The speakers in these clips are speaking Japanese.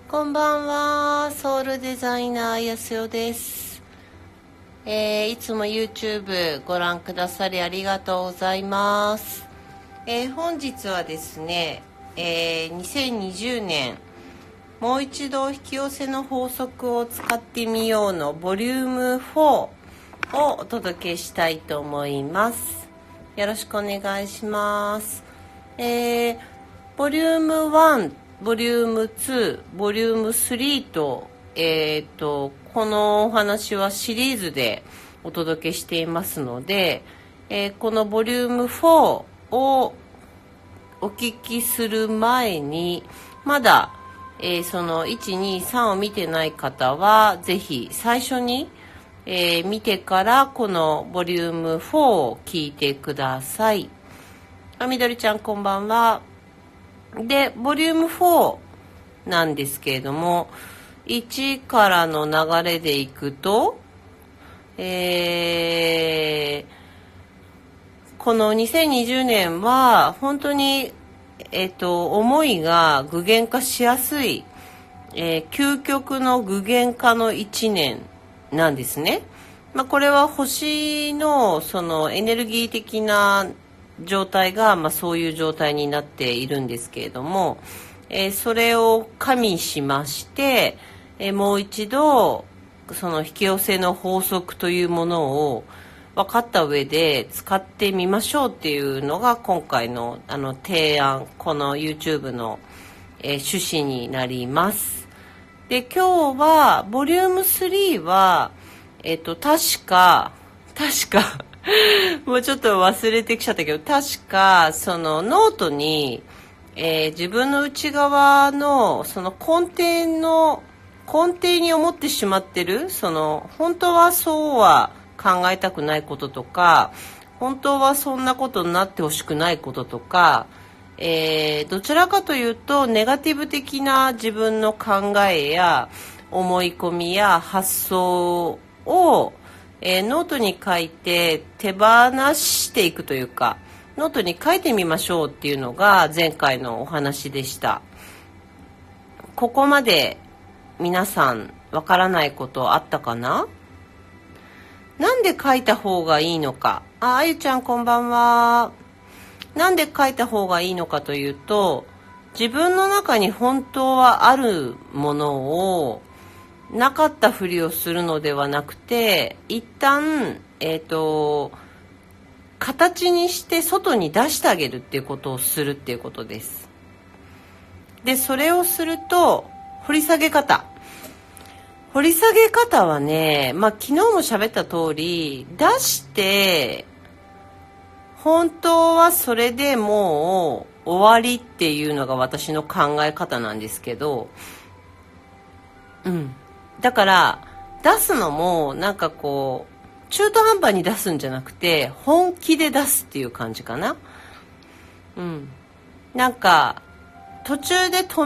こんばんは、ソウルデザイナーやすよです。いつも YouTube ご覧くださりありがとうございます。本日はですね、2020年もう一度引き寄せの法則を使ってみようのボリューム4をお届けしたいと思います。よろしくお願いします。ボリューム1、ボリューム2、ボリューム3と、このお話はシリーズでお届けしていますので、このボリューム4をお聞きする前に、まだ、その1、2、3を見てない方は、ぜひ最初に、見てからこのボリューム4を聞いてください。みどりちゃんこんばんは。で、ボリューム4なんですけれども、1からの流れでいくと、この2020年は本当に、思いが具現化しやすい、究極の具現化の1年なんですね。これは星のそのエネルギー的な状態が、そういう状態になっているんですけれども、それを加味しまして、もう一度その引き寄せの法則というものを分かった上で使ってみましょうっていうのが今回の提案、この YouTube の、趣旨になります。で、今日はボリューム3は確かもうちょっと忘れてきちゃったけど、確かそのノートに、自分の内側のその根底に思ってしまってる、その本当はそうは考えたくないこととか、本当はそんなことになってほしくないこととか、どちらかというとネガティブ的な自分の考えや思い込みや発想を、ノートに書いて手放していくというか、ノートに書いてみましょうっていうのが前回のお話でした。ここまで皆さんわからないことあったかな？なんで書いた方がいいのか。あゆちゃんこんばんは。なんで書いた方がいいのかというと、自分の中に本当はあるものをなかったふりをするのではなくて、一旦、形にして外に出してあげるっていうことをするっていうことです。で、それをすると、掘り下げ方はね、昨日も喋った通り、出して、本当はそれでもう終わりっていうのが私の考え方なんですけど、だから出すのもなんかこう中途半端に出すんじゃなくて本気で出すっていう感じかな。なんか途中で止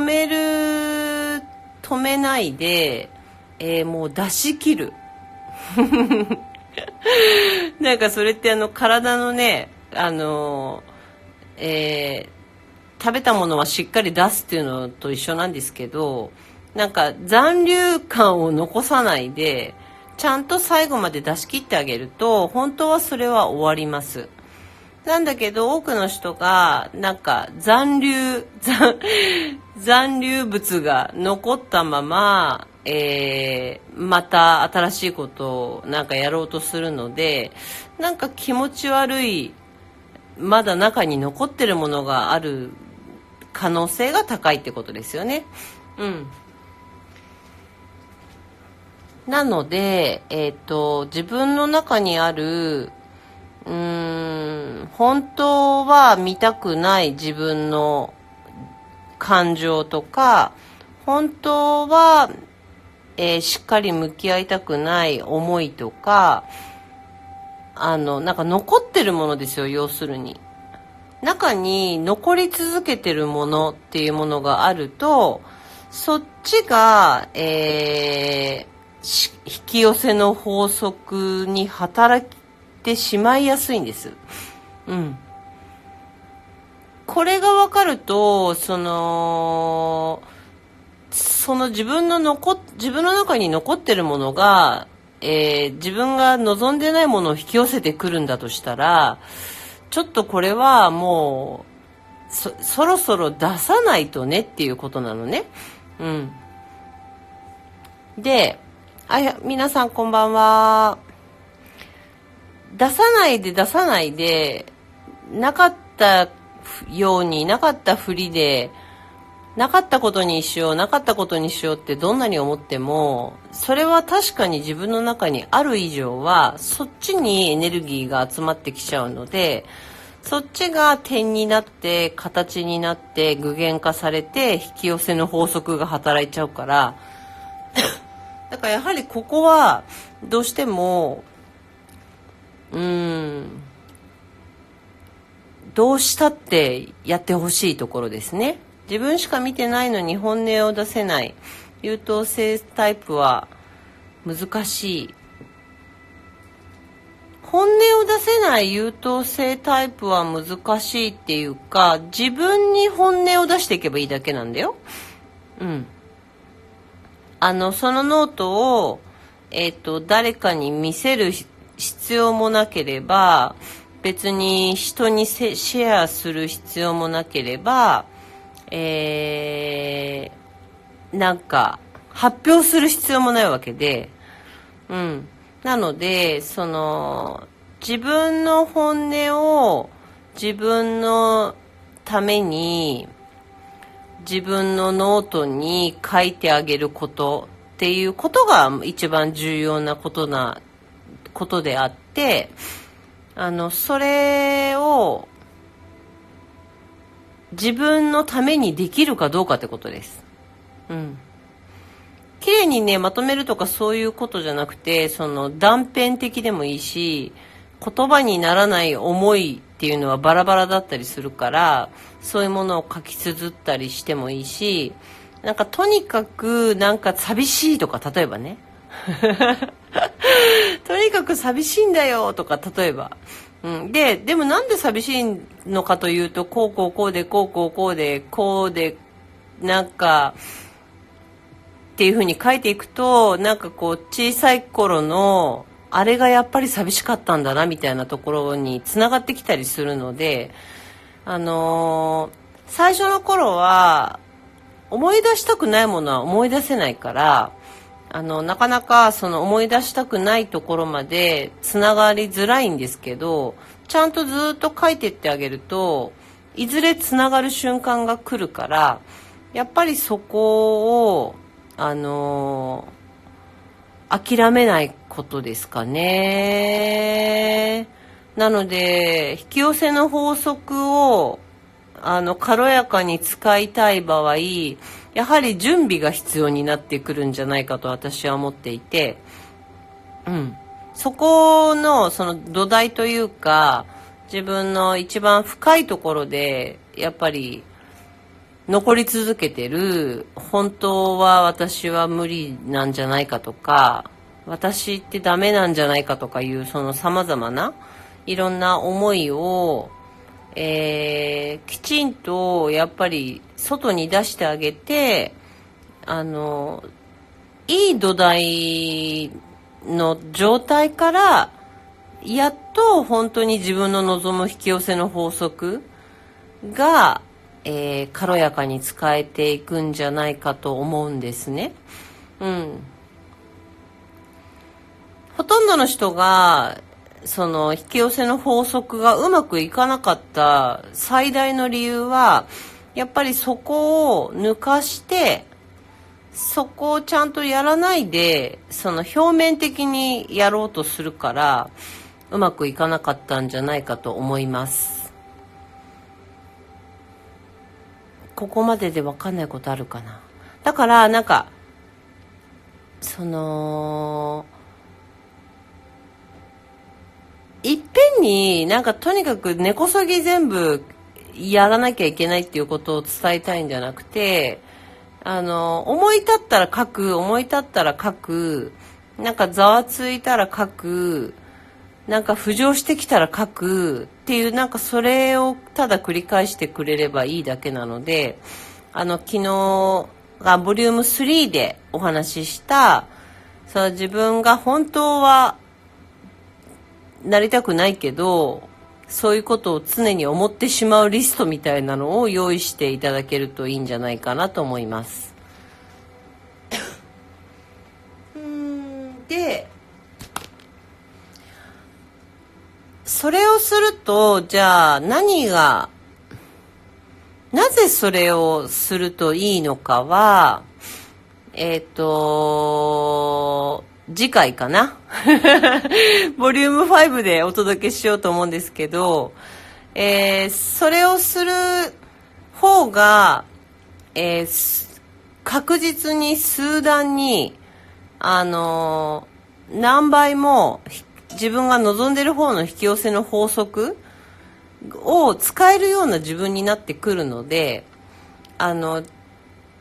めないで、もう出し切るなんかそれって体のね、食べたものはしっかり出すっていうのと一緒なんですけど、なんか残留感を残さないでちゃんと最後まで出し切ってあげると本当はそれは終わります。なんだけど多くの人がなんか残留物が残ったまま、また新しいことをなんかやろうとするので、なんか気持ち悪い、まだ中に残ってるものがある可能性が高いってことですよね。なので、自分の中にある本当は見たくない自分の感情とか、本当は、しっかり向き合いたくない思いとか、なんか残ってるものですよ。要するに中に残り続けてるものっていうものがあると、そっちが、引き寄せの法則に働いてしまいやすいんです。これが分かると、その自分の中に残ってるものが、自分が望んでないものを引き寄せてくるんだとしたら、ちょっとこれはもう、そろそろ出さないとねっていうことなのね。うん。で、皆さんこんばんは。出さないで、なかったように、なかったふりで、なかったことにしようってどんなに思っても、それは確かに自分の中にある以上は、そっちにエネルギーが集まってきちゃうので、そっちが点になって、形になって、具現化されて、引き寄せの法則が働いちゃうから、だからやはりここは、どうしても、どうしたってやってほしいところですね。自分しか見てないのに本音を出せない。優等生タイプは難しい。本音を出せない優等生タイプは難しいっていうか、自分に本音を出していけばいいだけなんだよ。うん。そのノートを、誰かに見せる必要もなければ、別に人にシェアする必要もなければ、なんか、発表する必要もないわけで、うん。なので、自分の本音を自分のために、自分のノートに書いてあげることっていうことが一番重要なことであって、それを自分のためにできるかどうかってことです。うん。綺麗にね、まとめるとかそういうことじゃなくて、断片的でもいいし、言葉にならない思いっていうのはバラバラだったりするから、そういうものを書き綴ったりしてもいいし、なんかとにかくなんか寂しいとか、例えばね。とにかく寂しいんだよとか、例えば。うん、でもなんで寂しいのかというと、こうで、なんか、っていう風に書いていくと、なんかこう、小さい頃の、あれがやっぱり寂しかったんだな、みたいなところに繋がってきたりするので、最初の頃は、思い出したくないものは思い出せないから、なかなか思い出したくないところまで繋がりづらいんですけど、ちゃんとずっと書いてってあげると、いずれ繋がる瞬間が来るから、やっぱりそこを、諦めないことですかね。なので、引き寄せの法則を、軽やかに使いたい場合、やはり準備が必要になってくるんじゃないかと私は思っていて、うん。そこの、土台というか、自分の一番深いところで、やっぱり、残り続けてる、本当は私は無理なんじゃないかとか、私ってダメなんじゃないかとかいう、様々な、いろんな思いを、きちんとやっぱり外に出してあげて、いい土台の状態から、やっと本当に自分の望む引き寄せの法則が、軽やかに使えていくんじゃないかと思うんですね。うん。ほとんどの人が、引き寄せの法則がうまくいかなかった最大の理由は、やっぱりそこを抜かして、そこをちゃんとやらないで、表面的にやろうとするから、うまくいかなかったんじゃないかと思います。ここまででわかんないことあるかな。だから、なんか、いっぺんになんかとにかく根こそぎ全部やらなきゃいけないっていうことを伝えたいんじゃなくて、思い立ったら書く、なんかざわついたら書く、なんか浮上してきたら書くっていう、なんかそれをただ繰り返してくれればいいだけなので、昨日、ボリューム3でお話しした、自分が本当はなりたくないけど、そういうことを常に思ってしまうリストみたいなのを用意していただけるといいんじゃないかなと思います。で、それをすると、じゃあなぜそれをするといいのかは、次回かなボリューム5でお届けしようと思うんですけど、それをする方が、確実に数段に、何倍も自分が望んでる方の引き寄せの法則を使えるような自分になってくるので、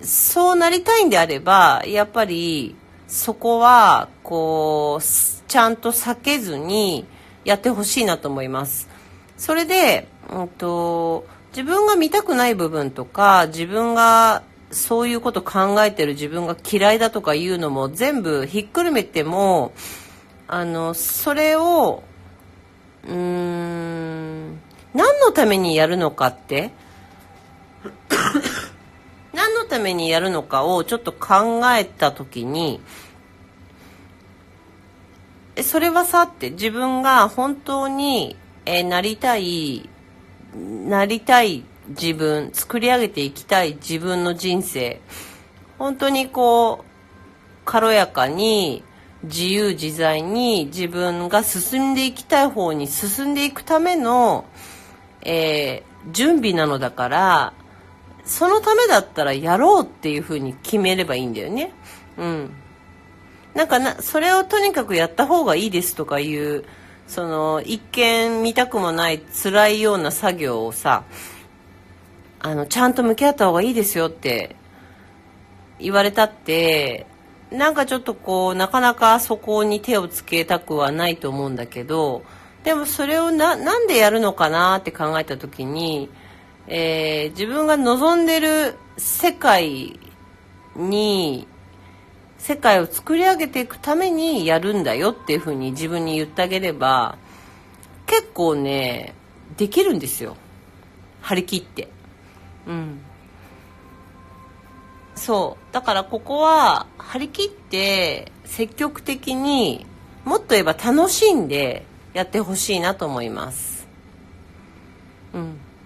そうなりたいんであれば、やっぱりそこはちゃんと避けずにやってほしいなと思います。それで、自分が見たくない部分とか、自分がそういうこと考えてる自分が嫌いだとかいうのも全部ひっくるめても、それを何のためにやるのかって何のためにやるのかをちょっと考えたときに、それはさって自分が本当に、なりたい自分、作り上げていきたい自分の人生、本当に軽やかに自由自在に自分が進んでいきたい方に進んでいくための、準備なのだから、そのためだったらやろうっていう風に決めればいいんだよね。それをとにかくやった方がいいですとかいう、一見見たくもない辛いような作業をさ、ちゃんと向き合った方がいいですよって言われたって、ちょっとなかなかそこに手をつけたくはないと思うんだけど、でもそれをなんでやるのかなって考えた時に、自分が望んでる世界を作り上げていくためにやるんだよっていう風に自分に言ってあげれば、結構ね、できるんですよ。張り切って。そうだからここは張り切って積極的に、もっと言えば楽しんでやってほしいなと思います。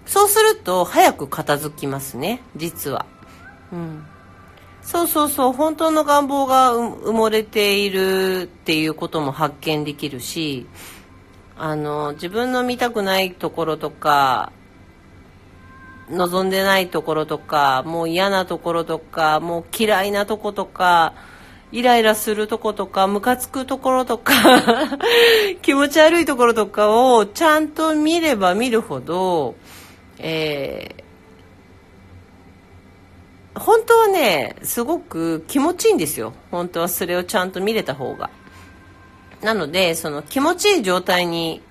そうすると早く片付きますね、実は。そう本当の願望が埋もれているっていうことも発見できるし、自分の見たくないところとか望んでないところとか、もう嫌なところとか、もう嫌いなとことか、イライラするとことか、ムカつくところとか気持ち悪いところとかをちゃんと見れば見るほど、本当はね、すごく気持ちいいんですよ。本当はそれをちゃんと見れた方が。なので、その気持ちいい状態に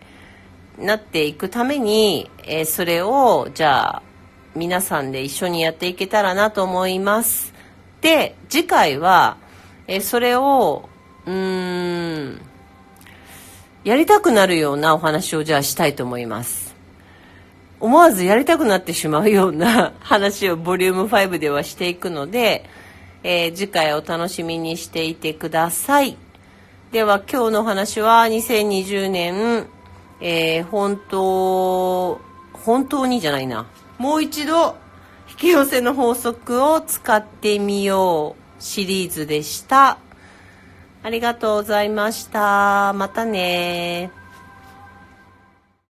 なっていくために、それをじゃあ皆さんで一緒にやっていけたらなと思います。で、次回は、それをやりたくなるようなお話をじゃあしたいと思います。思わずやりたくなってしまうような話をボリューム5ではしていくので、次回お楽しみにしていてください。では今日のお話は2020年、本当にじゃないな。もう一度引き寄せの法則を使ってみようシリーズでした。ありがとうございました。またね。